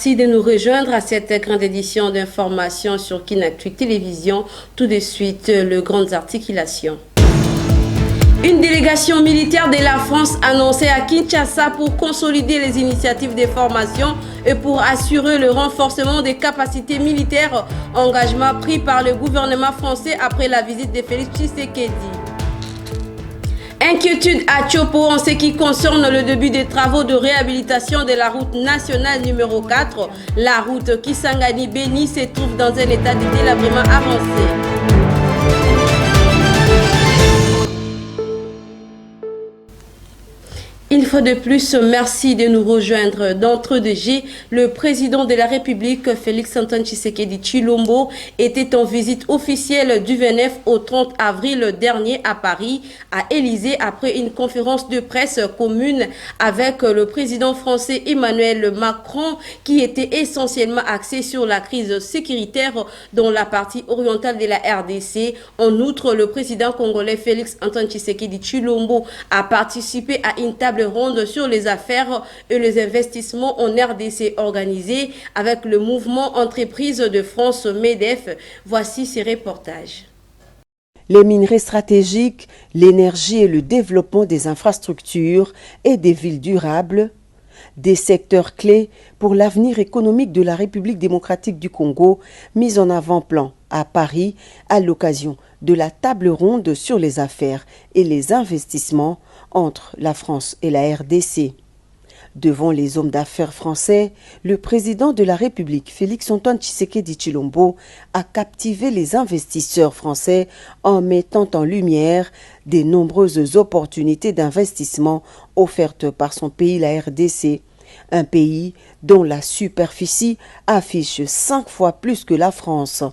Merci de nous rejoindre à cette grande édition d'information sur Kinactu Télévision. Tout de suite, les grandes articulations. Une délégation militaire de la France annoncée à Kinshasa pour consolider les initiatives de formation et pour assurer le renforcement des capacités militaires, engagement pris par le gouvernement français après la visite de Félix Tshisekedi. Inquiétude à Tchopo en ce qui concerne le début des travaux de réhabilitation de la route nationale numéro 4. La route Kisangani-Béni se trouve dans un état de délabrement avancé. Une fois de plus, merci de nous rejoindre. D'entre deux G, le président de la République, Félix-Antoine Tshisekedi Tshilombo, était en visite officielle du 29 au 30 avril dernier à Paris, à Élysée, après une conférence de presse commune avec le président français Emmanuel Macron, qui était essentiellement axée sur la crise sécuritaire dans la partie orientale de la RDC. En outre, le président congolais Félix-Antoine Tshisekedi Tshilombo a participé à une table ronde sur les affaires et les investissements en RDC organisée avec le mouvement Entreprises de France MEDEF. Voici ces reportages. Les minerais stratégiques, l'énergie et le développement des infrastructures et des villes durables, des secteurs clés pour l'avenir économique de la République démocratique du Congo, mis en avant-plan à Paris à l'occasion de la table ronde sur les affaires et les investissements entre la France et la RDC. Devant les hommes d'affaires français, le président de la République, Félix-Antoine Tshisekedi Tshilombo, a captivé les investisseurs français en mettant en lumière des nombreuses opportunités d'investissement offertes par son pays, la RDC. Un pays dont la superficie affiche 5 fois plus que la France.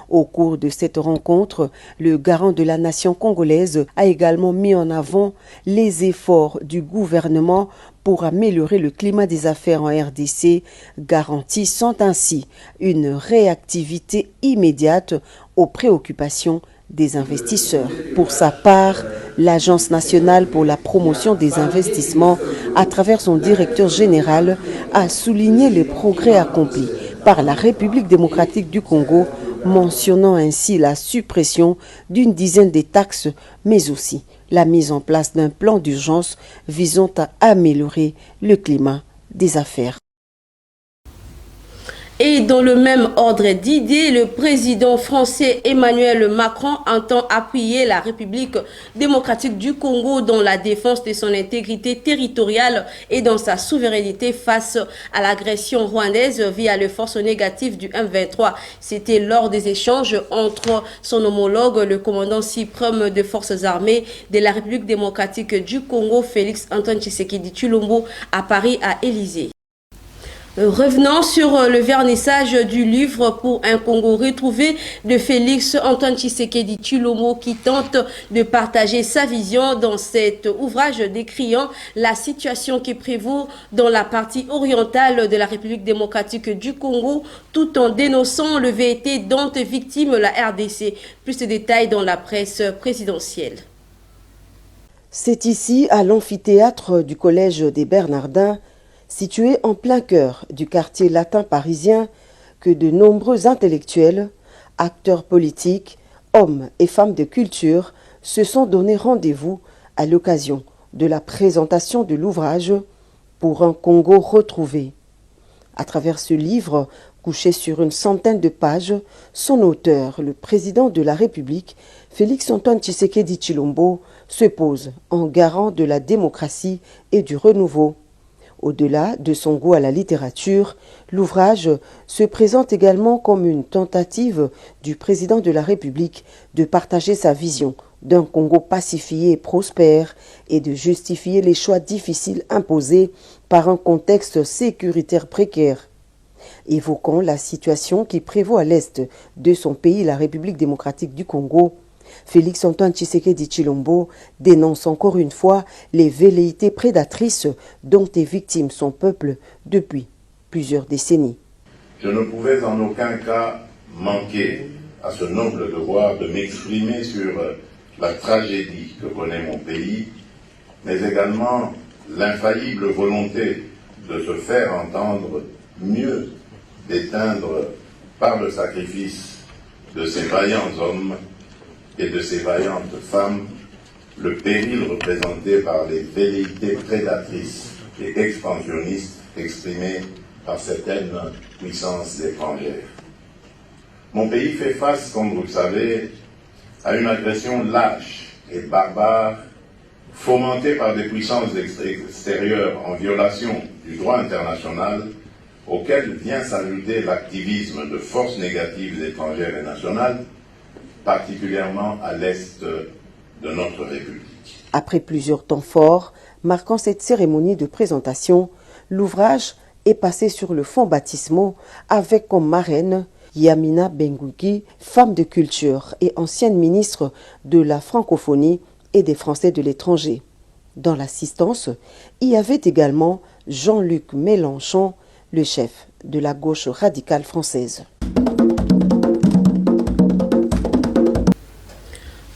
Au cours de cette rencontre, le garant de la nation congolaise a également mis en avant les efforts du gouvernement pour améliorer le climat des affaires en RDC, garantissant ainsi une réactivité immédiate aux préoccupations des investisseurs. Pour sa part, l'Agence nationale pour la promotion des investissements, à travers son directeur général, a souligné les progrès accomplis par la République démocratique du Congo, mentionnant ainsi la suppression d'une dizaine de taxes, mais aussi la mise en place d'un plan d'urgence visant à améliorer le climat des affaires. Et dans le même ordre d'idées, le président français Emmanuel Macron entend appuyer la République démocratique du Congo dans la défense de son intégrité territoriale et dans sa souveraineté face à l'agression rwandaise via les forces négatives du M23. C'était lors des échanges entre son homologue, le commandant suprême des forces armées de la République démocratique du Congo, Félix-Antoine Tshisekedi Tshilombo, à Paris, à Élysée. Revenons sur le vernissage du livre pour un Congo retrouvé de Félix-Antoine Tshisekedi Tshilombo qui tente de partager sa vision dans cet ouvrage décriant la situation qui prévaut dans la partie orientale de la République démocratique du Congo tout en dénonçant le VT dont est victime la RDC. Plus de détails dans la presse présidentielle. C'est ici, à l'amphithéâtre du Collège des Bernardins, situé en plein cœur du quartier latin parisien, que de nombreux intellectuels, acteurs politiques, hommes et femmes de culture se sont donné rendez-vous à l'occasion de la présentation de l'ouvrage Pour un Congo retrouvé. À travers ce livre, couché sur une centaine de pages, son auteur, le président de la République, Félix-Antoine Tshisekedi Tshilombo, se pose en garant de la démocratie et du renouveau. Au-delà de son goût à la littérature, l'ouvrage se présente également comme une tentative du président de la République de partager sa vision d'un Congo pacifié et prospère et de justifier les choix difficiles imposés par un contexte sécuritaire précaire. Évoquant la situation qui prévaut à l'est de son pays, la République démocratique du Congo, Félix-Antoine Tshisekedi Tshilombo dénonce encore une fois les velléités prédatrices dont est victime son peuple depuis plusieurs décennies. Je ne pouvais en aucun cas manquer à ce noble devoir de m'exprimer sur la tragédie que connaît mon pays, mais également l'infaillible volonté de se faire entendre mieux d'éteindre par le sacrifice de ces vaillants hommes et de ces vaillantes femmes le péril représenté par les velléités prédatrices et expansionnistes exprimées par certaines puissances étrangères. Mon pays fait face, comme vous le savez, à une agression lâche et barbare fomentée par des puissances extérieures en violation du droit international auquel vient s'ajouter l'activisme de forces négatives étrangères et nationales, particulièrement à l'est de notre République. Après plusieurs temps forts, marquant cette cérémonie de présentation, l'ouvrage est passé sur le fonds baptismaux avec comme marraine Yamina Benguigui, femme de culture et ancienne ministre de la francophonie et des Français de l'étranger. Dans l'assistance, il y avait également Jean-Luc Mélenchon, le chef de la gauche radicale française.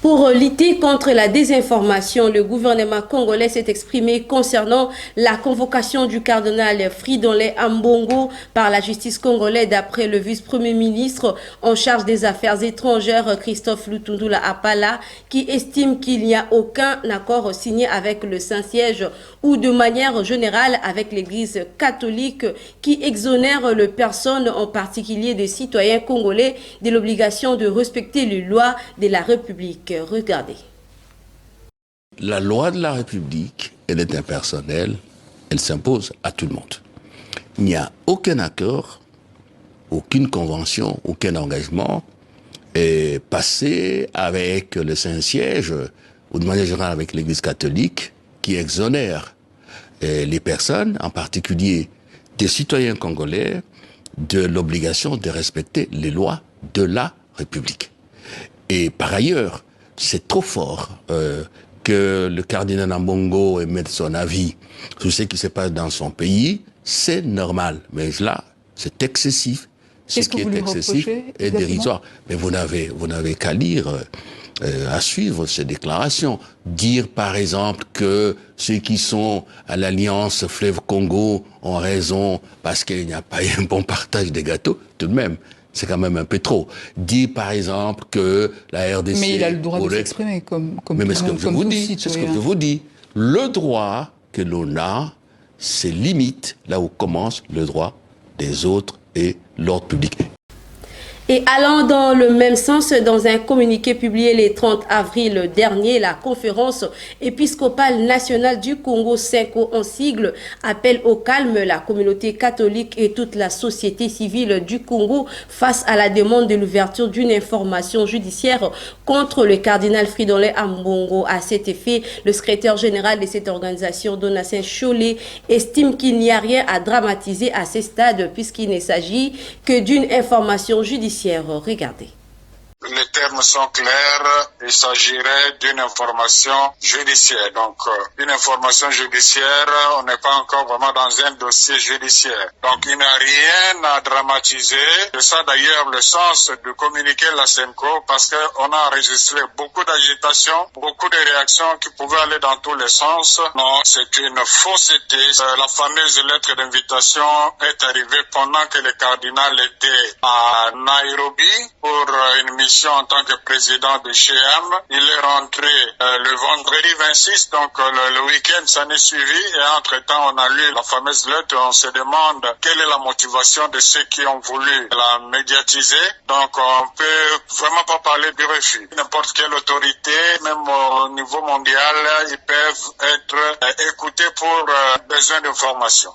Pour lutter contre la désinformation, le gouvernement congolais s'est exprimé concernant la convocation du cardinal Fridolin Ambongo par la justice congolaise d'après le vice-premier ministre en charge des affaires étrangères Christophe Lutundula Apala qui estime qu'il n'y a aucun accord signé avec le Saint-Siège ou de manière générale avec l'Église catholique qui exonère les personnes, en particulier des citoyens congolais, de l'obligation de respecter les lois de la République. Regardez. La loi de la République, elle est impersonnelle, elle s'impose à tout le monde. Il n'y a aucun accord, aucune convention, aucun engagement passé avec le Saint-Siège ou de manière générale avec l'Église catholique qui exonère les personnes, en particulier des citoyens congolais, de l'obligation de respecter les lois de la République. Et par ailleurs, c'est trop fort que le cardinal Ambongo émette son avis sur ce qui se passe dans son pays. C'est normal, mais là, c'est excessif. Ce qui est excessif est dérisoire. Mais vous n'avez qu'à lire, à suivre ces déclarations. Dire, par exemple, que ceux qui sont à l'Alliance Fleuve Congo ont raison parce qu'il n'y a pas un bon partage des gâteaux, tout de même. C'est quand même un peu trop. Dire par exemple que la RDC... Mais il a le droit de s'exprimer comme mais ce que je vous dis, c'est ce que je vous dis. Le droit que l'on a, c'est limite là où commence le droit des autres et l'ordre public. Et allant dans le même sens, dans un communiqué publié le 30 avril dernier, la conférence épiscopale nationale du Congo, CENCO en sigle, appelle au calme la communauté catholique et toute la société civile du Congo face à la demande de l'ouverture d'une information judiciaire contre le cardinal Fridolin Ambongo. À cet effet, le secrétaire général de cette organisation, Donatien Chollet, estime qu'il n'y a rien à dramatiser à ce stade puisqu'il ne s'agit que d'une information judiciaire. Regardez. Les termes sont clairs, il s'agirait d'une information judiciaire. Donc, une information judiciaire, on n'est pas encore vraiment dans un dossier judiciaire. Donc, il n'y a rien à dramatiser. C'est ça d'ailleurs le sens du communiqué de la CENCO, parce qu'on a enregistré beaucoup d'agitation, beaucoup de réactions qui pouvaient aller dans tous les sens. Non, c'est une fausseté. La fameuse lettre d'invitation est arrivée pendant que le cardinal était à Nairobi pour une mission en tant que président de CHEAM. Il est rentré le vendredi 26, donc le week-end s'en est suivi et entre-temps on a lu la fameuse lettre. On se demande quelle est la motivation de ceux qui ont voulu la médiatiser. Donc on peut vraiment pas parler du refus. N'importe quelle autorité, même au niveau mondial, ils peuvent être écoutés pour besoin d'information.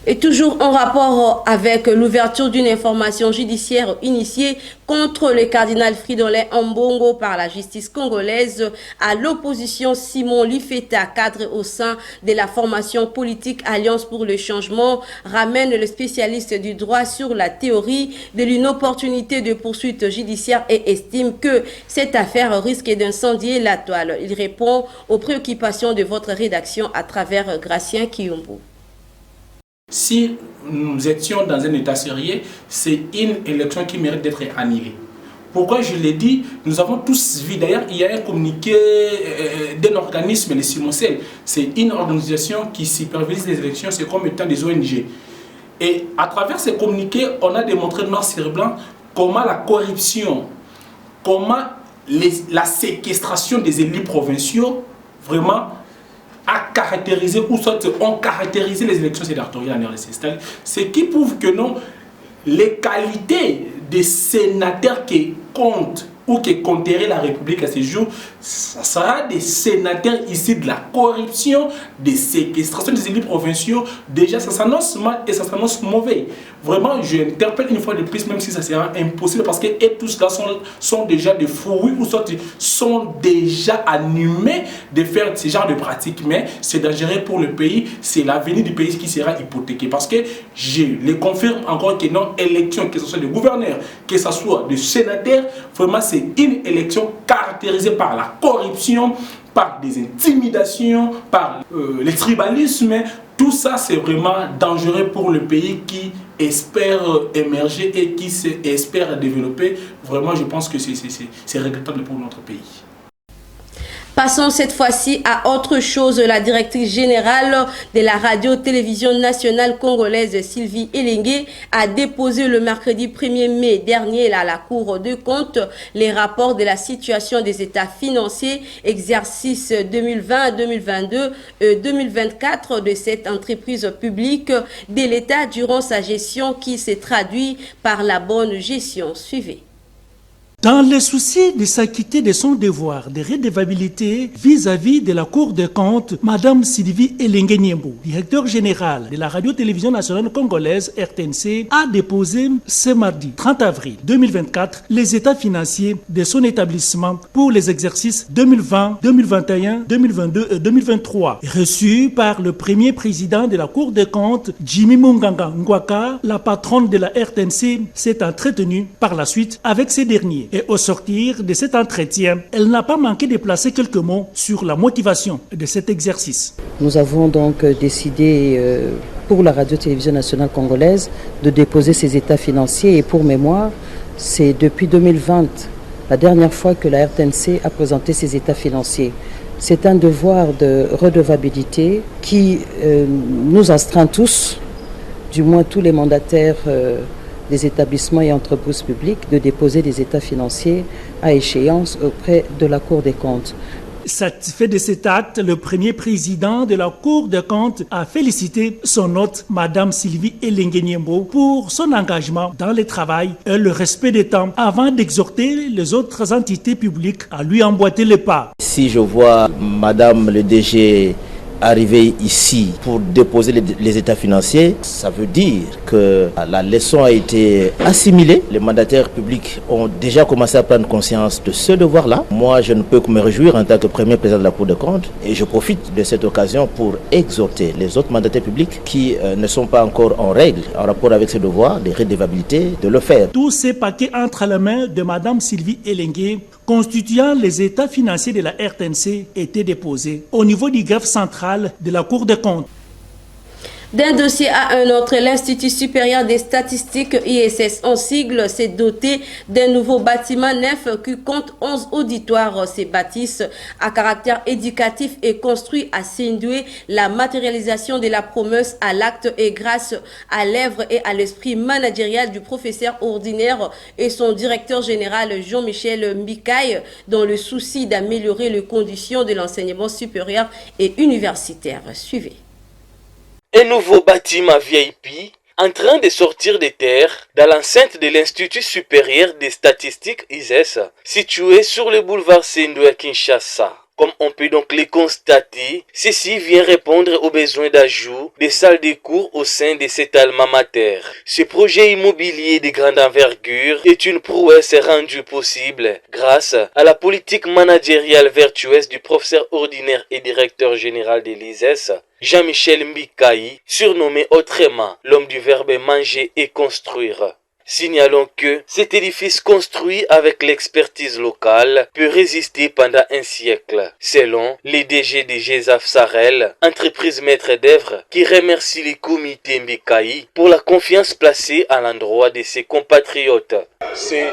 Et toujours en rapport avec l'ouverture d'une information judiciaire initiée contre le cardinal Fridolin Ambongo par la justice congolaise, à l'opposition, Simon Lifeta, cadre au sein de la formation politique Alliance pour le changement, ramène le spécialiste du droit sur la théorie de l'inopportunité de poursuite judiciaire et estime que cette affaire risque d'incendier la toile. Il répond aux préoccupations de votre rédaction à travers Gracien Kiyombo. Si nous étions dans un état sérieux, c'est une élection qui mérite d'être annulée. Pourquoi je l'ai dit? Nous avons tous vu, d'ailleurs, il y a un communiqué d'un organisme, le Simocel. C'est une organisation qui supervise les élections, c'est comme étant des ONG. Et à travers ces communiqués, on a démontré noir sur blanc comment la corruption, comment la séquestration des élus provinciaux vraiment a caractérisé, ou soit ont caractérisé les élections sénatoriales en RDC. Ce qui prouve que non, les qualités des sénateurs qui comptent ou qui compteraient la République à ces jours, ça sera des sénateurs issus de la corruption, des séquestrations des élus provinciaux. Déjà, ça s'annonce mal et ça s'annonce mauvais. Vraiment, je interpelle une fois de plus, même si ça sera impossible, parce que et tous là sont déjà des fous, ou soit sont déjà animés de faire ce genre de pratiques. Mais c'est dangereux pour le pays, c'est l'avenir du pays qui sera hypothéqué. Parce que je les confirme encore que non, élection, que ce soit de gouverneurs, que ce soit de sénateurs, vraiment c'est une élection caractérisée par la corruption, par des intimidations, par le tribalisme. Tout ça, c'est vraiment dangereux pour le pays qui espère émerger et qui espère développer. Vraiment, je pense que c'est regrettable pour notre pays. Passons cette fois-ci à autre chose. La directrice générale de la radio-télévision nationale congolaise, Sylvie Elengue, a déposé le mercredi 1er mai dernier à la Cour des comptes les rapports de la situation des états financiers, exercice 2020, 2022 et 2024 de cette entreprise publique de l'État durant sa gestion qui s'est traduit par la bonne gestion. Suivez. Dans le souci de s'acquitter de son devoir de redevabilité vis-à-vis de la Cour des comptes, Madame Sylvie Elengue Niembo, directeur général de la radio-télévision nationale congolaise RTNC, a déposé ce mardi 30 avril 2024 les états financiers de son établissement pour les exercices 2020, 2021, 2022 et 2023, reçus par le premier président de la Cour des comptes, Jimmy Munganga Ngwaka. La patronne de la RTNC s'est entretenue par la suite avec ces derniers. Et au sortir de cet entretien, elle n'a pas manqué de placer quelques mots sur la motivation de cet exercice. Nous avons donc décidé pour la radio-télévision nationale congolaise de déposer ces états financiers. Et pour mémoire, c'est depuis 2020, la dernière fois que la RTNC a présenté ses états financiers. C'est un devoir de redevabilité qui nous astreint tous, du moins tous les mandataires des établissements et entreprises publiques, de déposer des états financiers à échéance auprès de la Cour des comptes. Satisfait de cet acte, le premier président de la Cour des comptes a félicité son hôte, Madame Sylvie Elengue Niembo, pour son engagement dans le travail et le respect des temps, avant d'exhorter les autres entités publiques à lui emboîter le pas. Si je vois Madame le DG arriver ici pour déposer les états financiers, ça veut dire que la leçon a été assimilée. Les mandataires publics ont déjà commencé à prendre conscience de ce devoir-là. Moi, je ne peux que me réjouir en tant que premier président de la Cour des comptes, et je profite de cette occasion pour exhorter les autres mandataires publics qui ne sont pas encore en règle en rapport avec ce devoir de redevabilité de le faire. Tous ces paquets entre les mains de Madame Sylvie Elengue, constituant les états financiers de la RTNC, étaient déposés au niveau du greffe central de la Cour des comptes. D'un dossier à un autre, l'Institut supérieur des statistiques ISS en sigle s'est doté d'un nouveau bâtiment neuf qui compte 11 auditoires. Ces bâtisses à caractère éducatif est construit à Sindoué. La matérialisation de la promesse à l'acte est grâce à l'œuvre et à l'esprit managérial du professeur ordinaire et son directeur général Jean-Michel Mbikaï, dans le souci d'améliorer les conditions de l'enseignement supérieur et universitaire. Suivez. Un nouveau bâtiment VIP en train de sortir des terres dans l'enceinte de l'Institut supérieur des statistiques ISS, situé sur le boulevard Sindoué à Kinshasa. Comme on peut donc le constater, ceci vient répondre aux besoins d'ajout des salles de cours au sein de cet alma mater. Ce projet immobilier de grande envergure est une prouesse rendue possible grâce à la politique managériale vertueuse du professeur ordinaire et directeur général de l'ISS, Jean-Michel Mbikaï, surnommé autrement l'homme du verbe manger et construire. Signalons que cet édifice construit avec l'expertise locale peut résister pendant un siècle, selon les DG de GESAF Sarel, entreprise maître d'œuvre, qui remercie les comités Mbikaï pour la confiance placée à l'endroit de ses compatriotes. C'est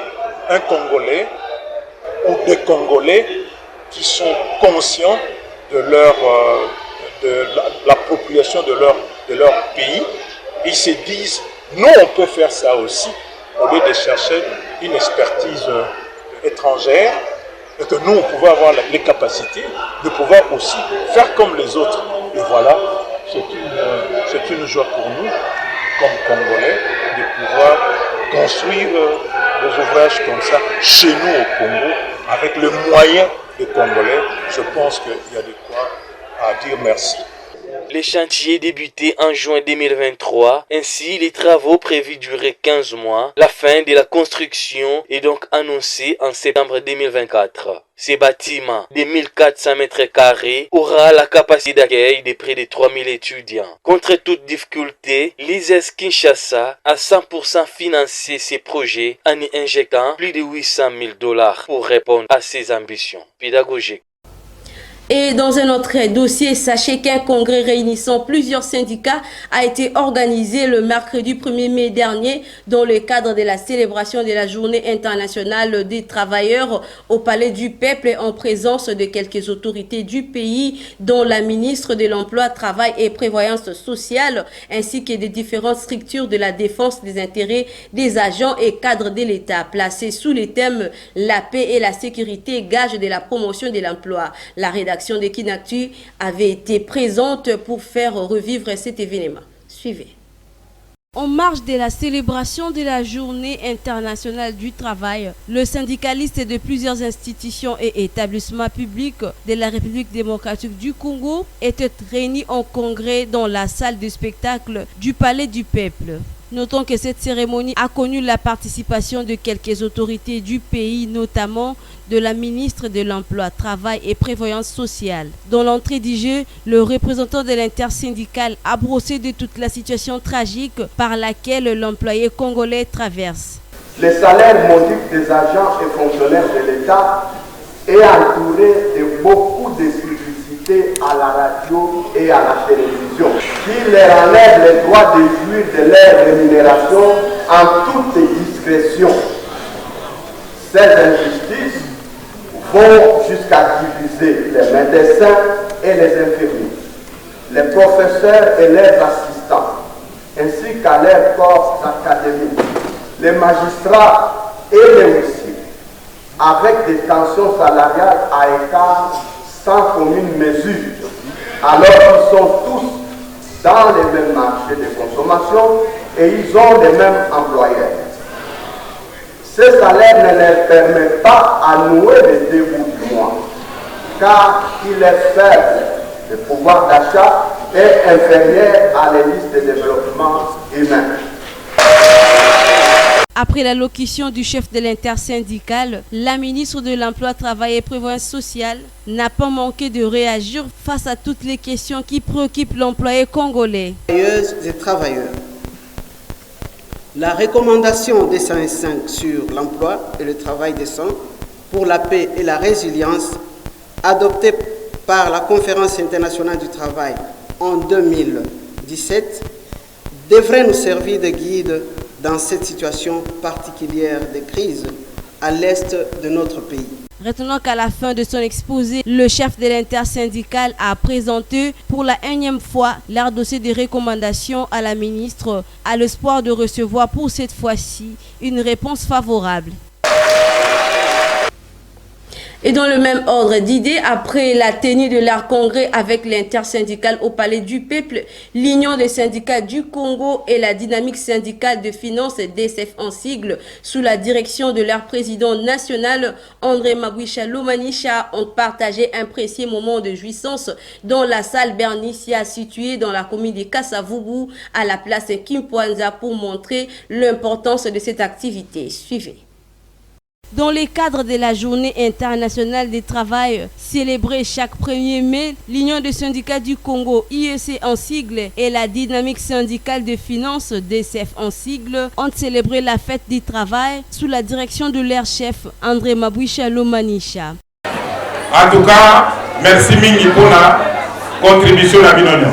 un Congolais ou des Congolais qui sont conscients de l'appropriation de leur pays Ils se disent, nous on peut faire ça aussi, au lieu de chercher une expertise étrangère, et que nous on pouvait avoir les capacités de pouvoir aussi faire comme les autres. Et voilà, c'est une joie pour nous, comme Congolais, de pouvoir construire des ouvrages comme ça chez nous au Congo, avec le moyen des Congolais. Je pense qu'il y a de quoi à dire merci. Les chantiers débutés en juin 2023, ainsi les travaux prévus durer 15 mois. La fin de la construction est donc annoncée en septembre 2024. Ces bâtiments de 1400 mètres carrés aura la capacité d'accueil de près de 3000 étudiants. Contre toute difficulté, l'ISES Kinshasa a 100% financé ces projets en y injectant plus de $800,000 pour répondre à ses ambitions pédagogiques. Et dans un autre dossier, sachez qu'un congrès réunissant plusieurs syndicats a été organisé le mercredi 1er mai dernier dans le cadre de la célébration de la Journée internationale des travailleurs au Palais du Peuple en présence de quelques autorités du pays, dont la ministre de l'Emploi, Travail et Prévoyance sociale, ainsi que des différentes structures de la défense des intérêts des agents et cadres de l'État, placés sous les thèmes « La paix et la sécurité, gage de la promotion de l'emploi ». La rédaction de Kinactu avait été présente pour faire revivre cet événement. Suivez. En marge de la célébration de la Journée internationale du travail, le syndicaliste de plusieurs institutions et établissements publics de la République démocratique du Congo était réuni en congrès dans la salle de spectacle du Palais du Peuple. Notons que cette cérémonie a connu la participation de quelques autorités du pays, notamment de la ministre de l'Emploi, Travail et Prévoyance sociale. Dans l'entrée du jeu, le représentant de l'intersyndicale a brossé de toute la situation tragique par laquelle l'employé congolais traverse. Le salaire modique des agents et fonctionnaires de l'État est entouré de beaucoup de publicités à la radio et à la télévision qui leur enlèvent le droit de jouir de leur rémunération en toute discrétion. Ces injustices vont jusqu'à diviser les médecins et les infirmiers, les professeurs et leurs assistants, ainsi qu'à leurs corps académiques, les magistrats et les huissiers, avec des tensions salariales à écart sans commune mesure, alors qu'ils sont tous dans les mêmes marchés de consommation et ils ont les mêmes employeurs. Ce salaire ne leur permet pas à nouer le début du mois, car il est faible. Le pouvoir d'achat est inférieur à la liste de développement humain. Après l'allocution du chef de l'intersyndicale, la ministre de l'Emploi, Travail et Prévoyance sociale n'a pas manqué de réagir face à toutes les questions qui préoccupent l'employé congolais. Travailleuses et travailleurs. La recommandation des 105 sur l'emploi et le travail décent pour la paix et la résilience, adoptée par la Conférence internationale du travail en 2017, devrait nous servir de guide dans cette situation particulière de crise à l'est de notre pays. Retenons qu'à la fin de son exposé, le chef de l'intersyndicale a présenté pour la énième fois leur dossier de recommandations à la ministre, à l'espoir de recevoir pour cette fois-ci une réponse favorable. Et dans le même ordre d'idées, après la tenue de leur congrès avec l'intersyndicale au Palais du Peuple, l'Union des syndicats du Congo et la dynamique syndicale de finances DSF en sigle, sous la direction de leur président national, André Mabouisha Lomanisha, ont partagé un précieux moment de jouissance dans la salle Bernicia située dans la commune de Kasavubu à la place Kimpwanza pour montrer l'importance de cette activité. Suivez. Dans le cadre de la Journée internationale du travail célébrée chaque 1er mai, l'Union des syndicats du Congo, IEC en sigle, et la dynamique syndicale de finances, DSF en sigle, ont célébré la fête du travail sous la direction de leur chef, André Mabouisha Lomanisha. En tout cas, merci Mingi pour la contribution à la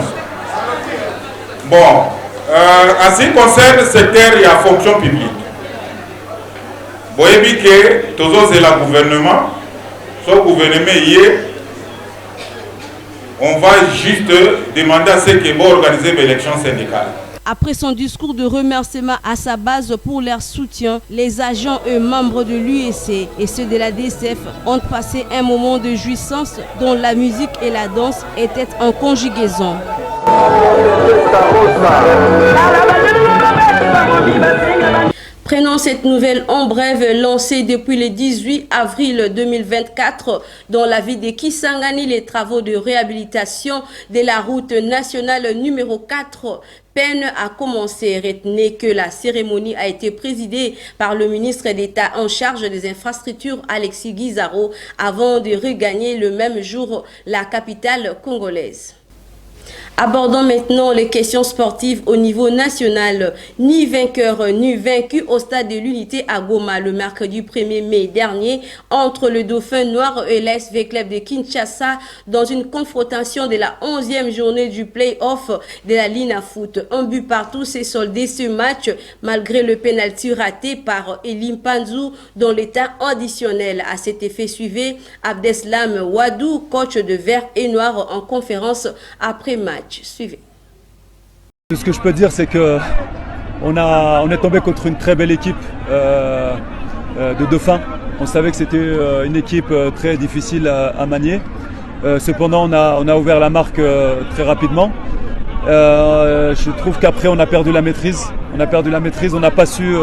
Bon, en ce qui concerne le secteur et la fonction publique, vous voyez que tous les gouvernements, ce gouvernement hier, on va juste demander à ceux qui vont organiser l'élection syndicale. Après son discours de remerciement à sa base pour leur soutien, les agents et membres de l'UEC et ceux de la DCF ont passé un moment de jouissance dont la musique et la danse étaient en conjugaison. Prenons cette nouvelle en brève lancée depuis le 18 avril 2024 dans la ville de Kisangani. Les travaux de réhabilitation de la route nationale numéro 4 peinent à commencer. Retenez que la cérémonie a été présidée par le ministre d'État en charge des infrastructures Alexis Guizaro avant de regagner le même jour la capitale congolaise. Abordons maintenant les questions sportives au niveau national. Ni vainqueur ni vaincu au stade de l'Unité à Goma le mercredi 1er mai dernier entre le Dauphin Noir et l'SV Club de Kinshasa dans une confrontation de la 11e journée du play-off de la Lina Foot. Un but partout s'est soldé ce match malgré le pénalty raté par Elim Panzou dans l'état additionnel. À cet effet suivait Abdeslam Wadou, coach de Vert et Noir en conférence après match. Suivez. Ce que je peux dire, c'est que on est tombé contre une très belle équipe de Dauphin. On savait que c'était une équipe très difficile à manier. Cependant, on a ouvert la marque très rapidement. Je trouve qu'après, on a perdu la maîtrise. On n'a pas su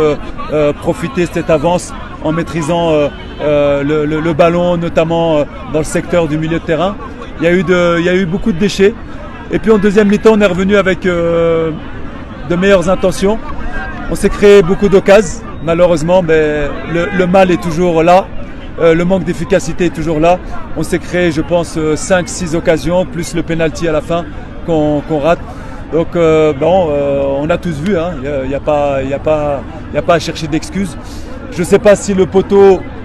profiter de cette avance en maîtrisant le ballon, notamment dans le secteur du milieu de terrain. Il y a eu beaucoup de déchets. Et puis en deuxième mi-temps, on est revenu avec de meilleures intentions. On s'est créé beaucoup d'occasions. Malheureusement, mais le mal est toujours là. Le manque d'efficacité est toujours là. On s'est créé, je pense, 5-6 occasions, plus le penalty à la fin qu'on rate. Donc on a tous vu, hein. Il n'y a pas à chercher d'excuses. Je ne sais pas si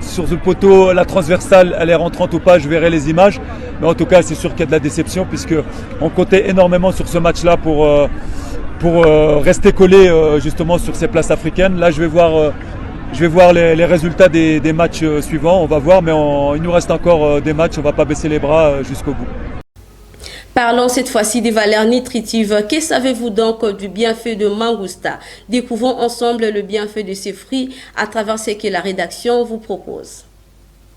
sur ce poteau, la transversale, elle est rentrante ou pas, je verrai les images. Mais en tout cas, c'est sûr qu'il y a de la déception puisqu'on comptait énormément sur ce match-là pour rester collé justement sur ces places africaines. Là, je vais voir les résultats des matchs suivants. On va voir, mais il nous reste encore des matchs. On ne va pas baisser les bras jusqu'au bout. Parlons cette fois-ci des valeurs nutritives. Que savez-vous donc du bienfait de mangousta? Découvrons ensemble le bienfait de ces fruits à travers ce que la rédaction vous propose.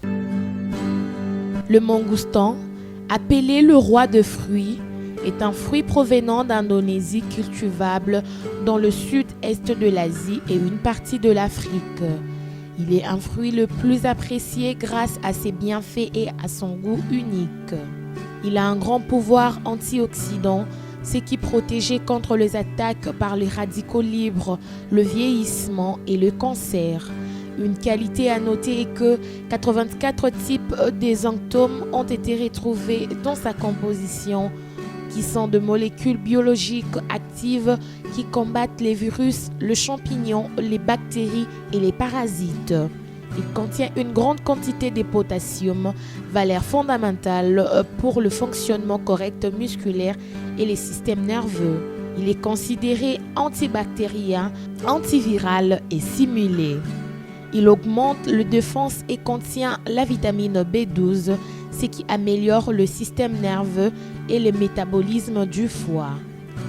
Le mangoustan, appelé le roi de fruits, est un fruit provenant d'Indonésie cultivable dans le sud-est de l'Asie et une partie de l'Afrique. Il est un fruit le plus apprécié grâce à ses bienfaits et à son goût unique. Il a un grand pouvoir antioxydant, ce qui protège contre les attaques par les radicaux libres, le vieillissement et le cancer. Une qualité à noter est que 84 types d'exanctomes ont été retrouvés dans sa composition, qui sont de molécules biologiques actives qui combattent les virus, le champignon, les bactéries et les parasites. Il contient une grande quantité de potassium, valeur fondamentale pour le fonctionnement correct musculaire et les systèmes nerveux. Il est considéré antibactérien, antiviral et simulé. Il augmente la défense et contient la vitamine B12, ce qui améliore le système nerveux et le métabolisme du foie.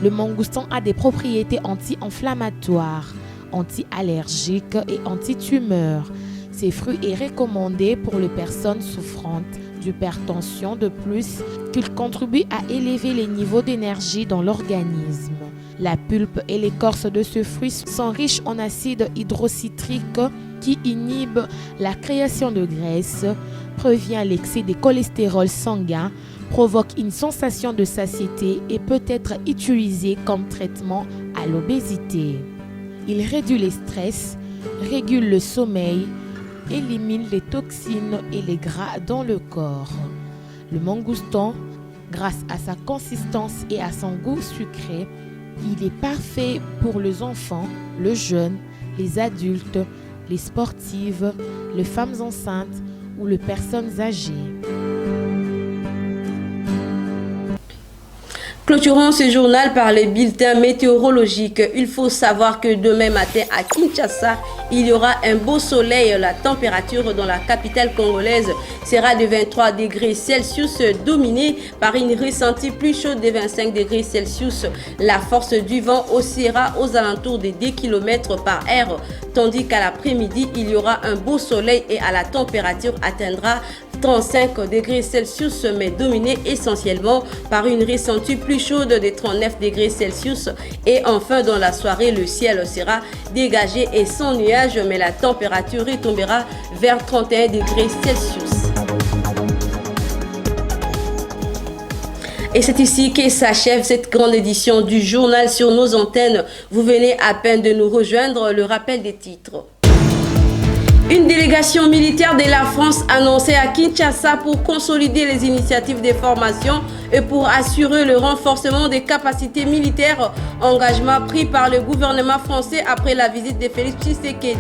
Le mangoustan a des propriétés anti-inflammatoires, anti-allergiques et anti-tumeurs. Ces fruits est recommandé pour les personnes souffrantes d'hypertension, de plus qu'il contribue à élever les niveaux d'énergie dans l'organisme. La pulpe et l'écorce de ce fruit sont riches en acide hydrocitrique qui inhibe la création de graisse, prévient l'excès de cholestérol sanguin, provoque une sensation de satiété et peut être utilisé comme traitement à l'obésité. Il réduit le stress, régule le sommeil, élimine les toxines et les gras dans le corps. Le mangoustan, grâce à sa consistance et à son goût sucré, il est parfait pour les enfants, les jeunes, les adultes, les sportives, les femmes enceintes ou les personnes âgées. Clôturons ce journal par les bulletins météorologiques. Il faut savoir que demain matin à Kinshasa, il y aura un beau soleil. La température dans la capitale congolaise sera de 23 degrés Celsius, dominée par une ressentie plus chaude de 25 degrés Celsius. La force du vent oscillera aux alentours de 10 km par heure, tandis qu'à l'après-midi, il y aura un beau soleil et à la température atteindra 35 degrés Celsius, mais dominé essentiellement par une ressentie plus chaude de 39 degrés Celsius. Et enfin, dans la soirée, le ciel sera dégagé et sans nuages, mais la température retombera vers 31 degrés Celsius. Et c'est ici que s'achève cette grande édition du journal sur nos antennes. Vous venez à peine de nous rejoindre. Le rappel des titres. Une délégation militaire de la France annoncée à Kinshasa pour consolider les initiatives de formation et pour assurer le renforcement des capacités militaires, engagement pris par le gouvernement français après la visite de Félix Tshisekedi.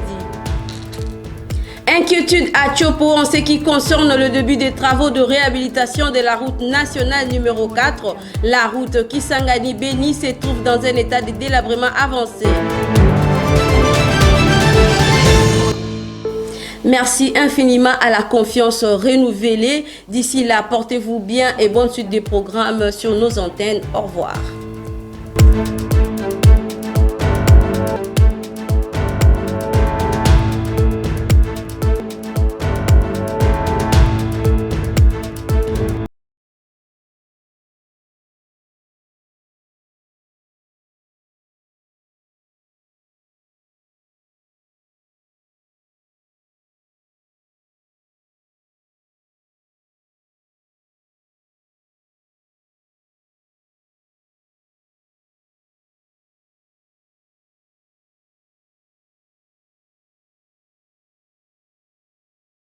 Inquiétude à Tchopo en ce qui concerne le début des travaux de réhabilitation de la route nationale numéro 4. La route Kisangani-Béni se trouve dans un état de délabrement avancé. Merci infiniment à la confiance renouvelée. D'ici là, portez-vous bien et bonne suite des programmes sur nos antennes. Au revoir.